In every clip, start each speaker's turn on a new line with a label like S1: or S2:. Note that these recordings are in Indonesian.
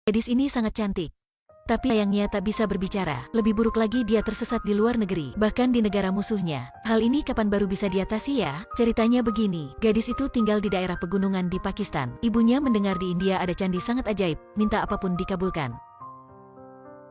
S1: Gadis ini sangat cantik. Tapi sayangnya tak bisa berbicara. Lebih buruk lagi dia tersesat di luar negeri, bahkan di negara musuhnya. Hal ini kapan baru bisa diatasi ya? Ceritanya begini, gadis itu tinggal di daerah pegunungan di Pakistan. Ibunya mendengar di India ada candi sangat ajaib, minta apapun dikabulkan.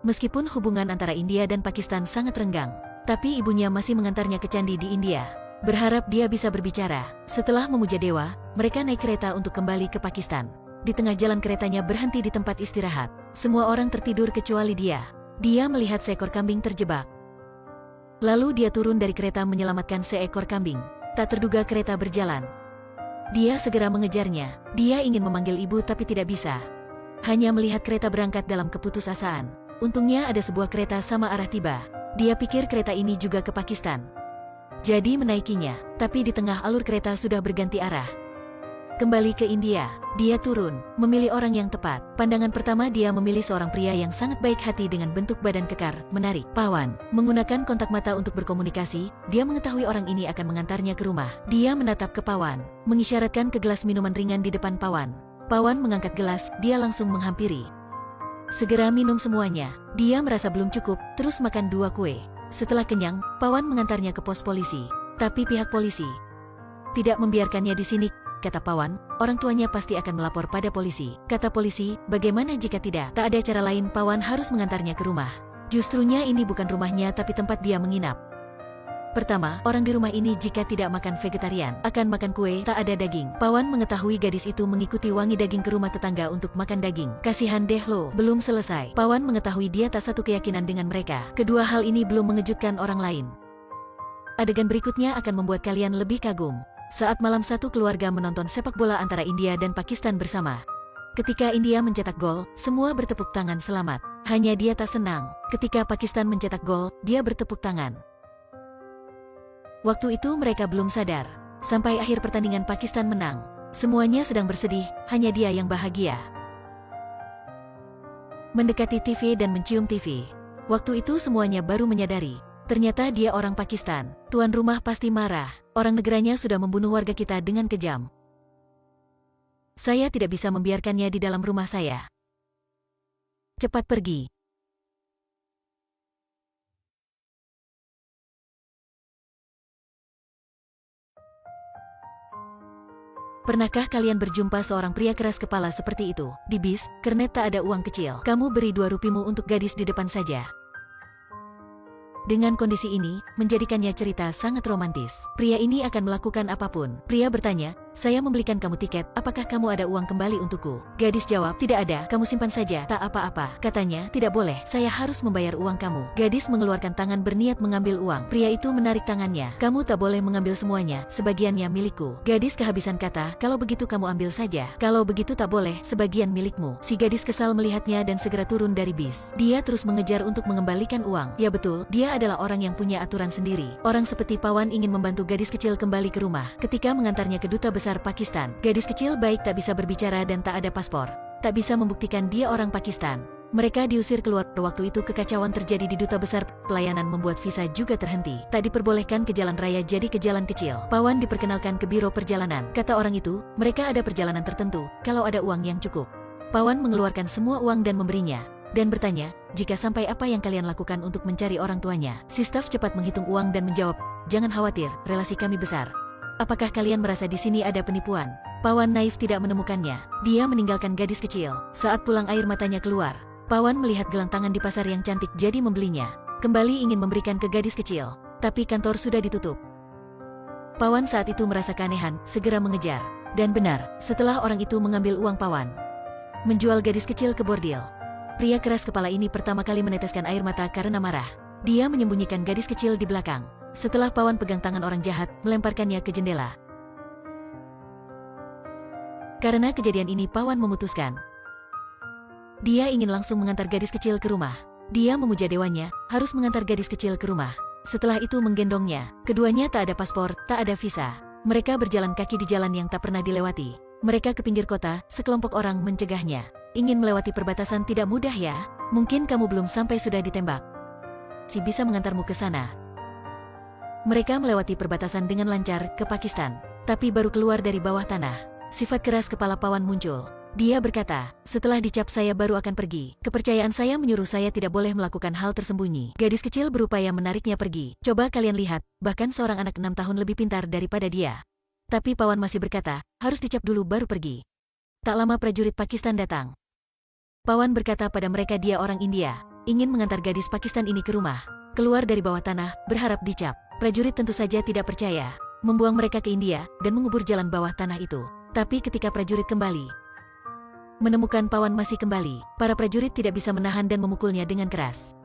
S1: Meskipun hubungan antara India dan Pakistan sangat renggang, tapi ibunya masih mengantarnya ke candi di India. Berharap dia bisa berbicara. Setelah memuja dewa, mereka naik kereta untuk kembali ke Pakistan. Di tengah jalan keretanya berhenti di tempat istirahat. Semua orang tertidur kecuali dia. Dia melihat seekor kambing terjebak. Lalu dia turun dari kereta menyelamatkan seekor kambing. Tak terduga kereta berjalan. Dia segera mengejarnya. Dia ingin memanggil ibu tapi tidak bisa. Hanya melihat kereta berangkat dalam keputusasaan. Untungnya ada sebuah kereta sama arah tiba. Dia pikir kereta ini juga ke Pakistan. Jadi menaikinya, tapi di tengah alur kereta sudah berganti arah. Kembali ke India, dia turun, memilih orang yang tepat. Pandangan pertama dia memilih seorang pria yang sangat baik hati dengan bentuk badan kekar, menarik. Pawan, menggunakan kontak mata untuk berkomunikasi, dia mengetahui orang ini akan mengantarnya ke rumah. Dia menatap ke Pawan, mengisyaratkan ke gelas minuman ringan di depan Pawan. Pawan mengangkat gelas, dia langsung menghampiri. Segera minum semuanya. Dia merasa belum cukup, terus makan 2 kue. Setelah kenyang, Pawan mengantarnya ke pos polisi. Tapi pihak polisi tidak membiarkannya di sini. Kata Pawan, orang tuanya pasti akan melapor pada polisi. Kata polisi, bagaimana jika tidak? Tak ada cara lain, Pawan harus mengantarnya ke rumah. Justrunya ini bukan rumahnya tapi tempat dia menginap. Pertama, orang di rumah ini jika tidak makan vegetarian, akan makan kue, tak ada daging. Pawan mengetahui gadis itu mengikuti wangi daging ke rumah tetangga untuk makan daging. Kasihan deh lo, belum selesai. Pawan mengetahui dia tak satu keyakinan dengan mereka. Kedua hal ini belum mengejutkan orang lain. Adegan berikutnya akan membuat kalian lebih kagum. Saat malam satu keluarga menonton sepak bola antara India dan Pakistan bersama. Ketika India mencetak gol, semua bertepuk tangan selamat. Hanya dia tak senang. Ketika Pakistan mencetak gol, dia bertepuk tangan. Waktu itu mereka belum sadar. Sampai akhir pertandingan Pakistan menang. Semuanya sedang bersedih, hanya dia yang bahagia. Mendekati TV dan mencium TV. Waktu itu semuanya baru menyadari. Ternyata dia orang Pakistan. Tuan rumah pasti marah. Orang negaranya sudah membunuh warga kita dengan kejam. Saya tidak bisa membiarkannya di dalam rumah saya. Cepat pergi. Pernahkah kalian berjumpa seorang pria keras kepala seperti itu? Di bis, kernet tak ada uang kecil. Kamu beri 2 rupiahmu untuk gadis di depan saja. Dengan kondisi ini, menjadikannya cerita sangat romantis. Pria ini akan melakukan apapun. Pria bertanya, saya membelikan kamu tiket, apakah kamu ada uang kembali untukku? Gadis jawab, tidak ada, kamu simpan saja, tak apa-apa. Katanya, tidak boleh, saya harus membayar uang kamu. Gadis mengeluarkan tangan berniat mengambil uang. Pria itu menarik tangannya, kamu tak boleh mengambil semuanya, sebagiannya milikku. Gadis kehabisan kata, kalau begitu kamu ambil saja. Kalau begitu tak boleh, sebagian milikmu. Si gadis kesal melihatnya dan segera turun dari bis. Dia terus mengejar untuk mengembalikan uang. Ya betul, dia adalah orang yang punya aturan sendiri. Orang seperti Pawan ingin membantu gadis kecil kembali ke rumah. Ketika mengantarnya ke duta besar Pakistan, gadis kecil baik tak bisa berbicara dan tak ada paspor. Tak bisa membuktikan dia orang Pakistan. Mereka diusir keluar. Waktu itu kekacauan terjadi di duta besar. Pelayanan membuat visa juga terhenti. Tak diperbolehkan ke jalan raya jadi ke jalan kecil. Pawan diperkenalkan ke biro perjalanan. Kata orang itu, mereka ada perjalanan tertentu, kalau ada uang yang cukup. Pawan mengeluarkan semua uang dan memberinya. Dan bertanya, jika sampai apa yang kalian lakukan untuk mencari orang tuanya? Si staf cepat menghitung uang dan menjawab, jangan khawatir, relasi kami besar. Apakah kalian merasa di sini ada penipuan? Pawan naif tidak menemukannya. Dia meninggalkan gadis kecil. Saat pulang air matanya keluar. Pawan melihat gelang tangan di pasar yang cantik jadi membelinya. Kembali ingin memberikan ke gadis kecil. Tapi kantor sudah ditutup. Pawan saat itu merasa keanehan, segera mengejar. Dan benar, setelah orang itu mengambil uang Pawan, menjual gadis kecil ke bordil. Pria keras kepala ini pertama kali meneteskan air mata karena marah. Dia menyembunyikan gadis kecil di belakang. Setelah Pawan pegang tangan orang jahat, melemparkannya ke jendela. Karena kejadian ini Pawan memutuskan. Dia ingin langsung mengantar gadis kecil ke rumah. Dia memuja dewanya, harus mengantar gadis kecil ke rumah. Setelah itu menggendongnya. Keduanya tak ada paspor, tak ada visa. Mereka berjalan kaki di jalan yang tak pernah dilewati. Mereka ke pinggir kota, sekelompok orang mencegahnya. Ingin melewati perbatasan tidak mudah ya? Mungkin kamu belum sampai sudah ditembak. Si bisa mengantarmu ke sana. Mereka melewati perbatasan dengan lancar ke Pakistan. Tapi baru keluar dari bawah tanah, sifat keras kepala Pawan muncul. Dia berkata, setelah dicap saya baru akan pergi. Kepercayaan saya menyuruh saya tidak boleh melakukan hal tersembunyi. Gadis kecil berupaya menariknya pergi. Coba kalian lihat, bahkan seorang anak 6 tahun lebih pintar daripada dia. Tapi Pawan masih berkata, harus dicap dulu baru pergi. Tak lama prajurit Pakistan datang. Pawan berkata pada mereka dia orang India, ingin mengantar gadis Pakistan ini ke rumah. Keluar dari bawah tanah, berharap dicap. Prajurit tentu saja tidak percaya. Membuang mereka ke India, dan mengubur jalan bawah tanah itu. Tapi ketika prajurit kembali, menemukan Pawan masih kembali, para prajurit tidak bisa menahan dan memukulnya dengan keras.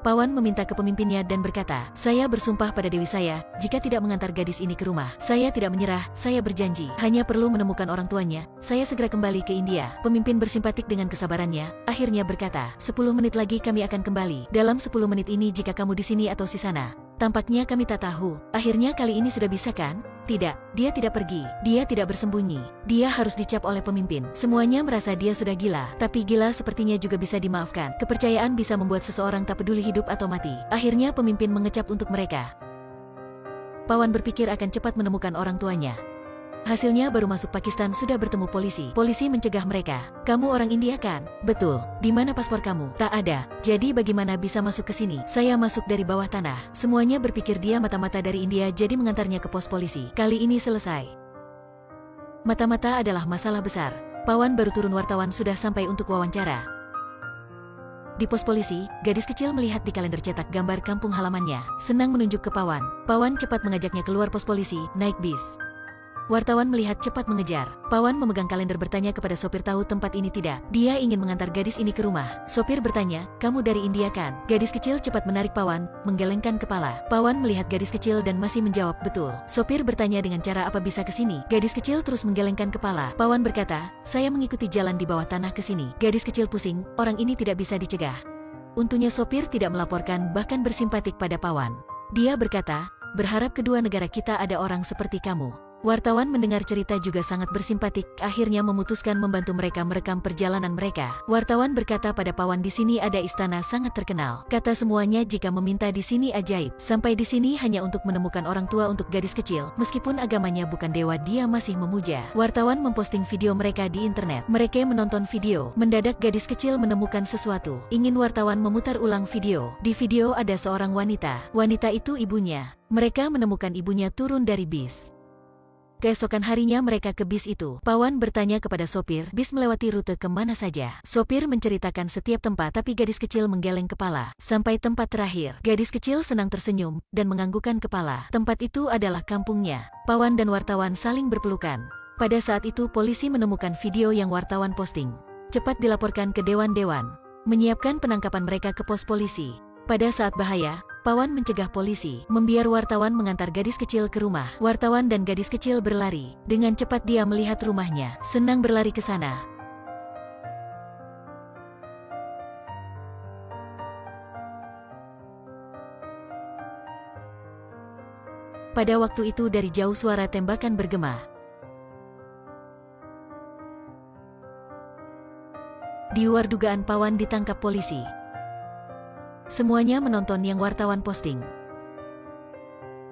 S1: Pawan meminta ke pemimpinnya dan berkata, saya bersumpah pada dewi saya, jika tidak mengantar gadis ini ke rumah, saya tidak menyerah, saya berjanji, hanya perlu menemukan orang tuanya, saya segera kembali ke India. Pemimpin bersimpatik dengan kesabarannya, akhirnya berkata, 10 menit lagi kami akan kembali, dalam 10 menit ini jika kamu di sini atau di sana. Tampaknya kami tak tahu, akhirnya kali ini sudah bisa kan? Tidak, dia tidak pergi, dia tidak bersembunyi, dia harus dicap oleh pemimpin. Semuanya merasa dia sudah gila, tapi gila sepertinya juga bisa dimaafkan. Kepercayaan bisa membuat seseorang tak peduli hidup atau mati. Akhirnya pemimpin mengecap untuk mereka. Pawan berpikir akan cepat menemukan orang tuanya. Hasilnya baru masuk Pakistan sudah bertemu polisi. Polisi mencegah mereka. Kamu orang India kan? Betul. Di mana paspor kamu? Tak ada. Jadi bagaimana bisa masuk ke sini? Saya masuk dari bawah tanah. Semuanya berpikir dia mata-mata dari India jadi mengantarnya ke pos polisi. Kali ini selesai. Mata-mata adalah masalah besar. Pawan baru turun wartawan sudah sampai untuk wawancara. Di pos polisi, gadis kecil melihat di kalender cetak gambar kampung halamannya. Senang menunjuk ke Pawan. Pawan cepat mengajaknya keluar pos polisi, naik bis. Wartawan melihat cepat mengejar. Pawan memegang kalender bertanya kepada sopir tahu tempat ini tidak. Dia ingin mengantar gadis ini ke rumah. Sopir bertanya, kamu dari India kan? Gadis kecil cepat menarik Pawan, menggelengkan kepala. Pawan melihat gadis kecil dan masih menjawab betul. Sopir bertanya dengan cara apa bisa ke sini? Gadis kecil terus menggelengkan kepala. Pawan berkata, saya mengikuti jalan di bawah tanah ke sini. Gadis kecil pusing, orang ini tidak bisa dicegah. Untungnya sopir tidak melaporkan bahkan bersimpatik pada Pawan. Dia berkata, berharap kedua negara kita ada orang seperti kamu. Wartawan mendengar cerita juga sangat bersimpatik, akhirnya memutuskan membantu mereka merekam perjalanan mereka. Wartawan berkata pada Pawan di sini ada istana sangat terkenal. Kata semuanya jika meminta di sini ajaib. Sampai di sini hanya untuk menemukan orang tua untuk gadis kecil. Meskipun agamanya bukan dewa dia masih memuja. Wartawan memposting video mereka di internet. Mereka menonton video. Mendadak gadis kecil menemukan sesuatu. Ingin wartawan memutar ulang video. Di video ada seorang wanita. Wanita itu ibunya. Mereka menemukan ibunya turun dari bis. Keesokan harinya mereka ke bis itu. Pawan bertanya kepada sopir, bis melewati rute kemana saja. Sopir menceritakan setiap tempat tapi gadis kecil menggeleng kepala. Sampai tempat terakhir, gadis kecil senang tersenyum, dan menganggukkan kepala. Tempat itu adalah kampungnya. Pawan dan wartawan saling berpelukan. Pada saat itu polisi menemukan video yang wartawan posting. Cepat dilaporkan ke dewan-dewan. Menyiapkan penangkapan mereka ke pos polisi. Pada saat bahaya, Pawan mencegah polisi, membiar wartawan mengantar gadis kecil ke rumah. Wartawan dan gadis kecil berlari. Dengan cepat dia melihat rumahnya, senang berlari ke sana. Pada waktu itu dari jauh suara tembakan bergema. Di luar dugaan Pawan ditangkap polisi. Semuanya menonton yang wartawan posting.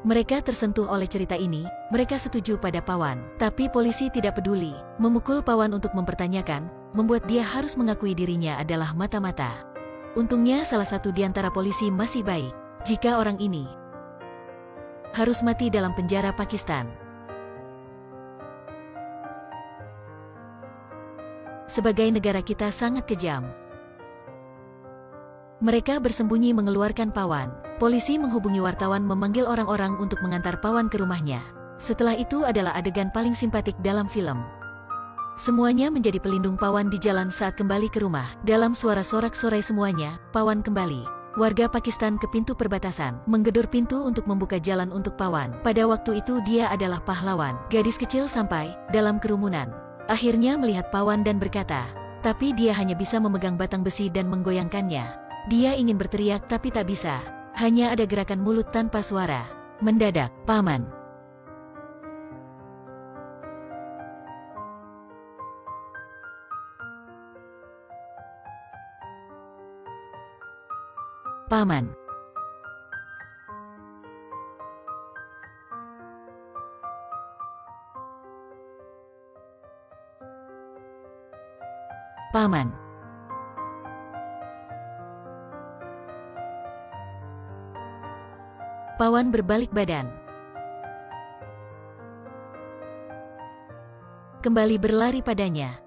S1: Mereka tersentuh oleh cerita ini, mereka setuju pada Pawan. Tapi polisi tidak peduli, memukul Pawan untuk mempertanyakan, membuat dia harus mengakui dirinya adalah mata-mata. Untungnya salah satu di antara polisi masih baik. Jika orang ini harus mati dalam penjara Pakistan. Sebagai negara kita sangat kejam. Mereka bersembunyi mengeluarkan Pawan. Polisi menghubungi wartawan memanggil orang-orang untuk mengantar Pawan ke rumahnya. Setelah itu adalah adegan paling simpatik dalam film. Semuanya menjadi pelindung Pawan di jalan saat kembali ke rumah. Dalam suara sorak-sorai semuanya, Pawan kembali. Warga Pakistan ke pintu perbatasan, menggedor pintu untuk membuka jalan untuk Pawan. Pada waktu itu dia adalah pahlawan. Gadis kecil sampai dalam kerumunan. Akhirnya melihat Pawan dan berkata, tapi dia hanya bisa memegang batang besi dan menggoyangkannya. Dia ingin berteriak tapi tak bisa. Hanya ada gerakan mulut tanpa suara. Mendadak, Paman. Paman. Paman. Pawan berbalik badan. Kembali berlari padanya.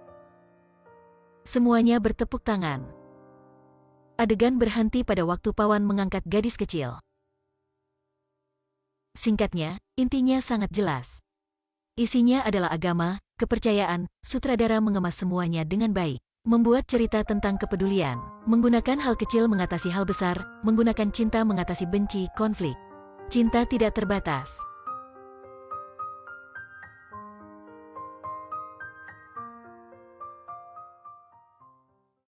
S1: Semuanya bertepuk tangan. Adegan berhenti pada waktu Pawan mengangkat gadis kecil. Singkatnya, intinya sangat jelas. Isinya adalah agama, kepercayaan, sutradara mengemas semuanya dengan baik. Membuat cerita tentang kepedulian, menggunakan hal kecil mengatasi hal besar, menggunakan cinta mengatasi benci, konflik. Cinta tidak terbatas.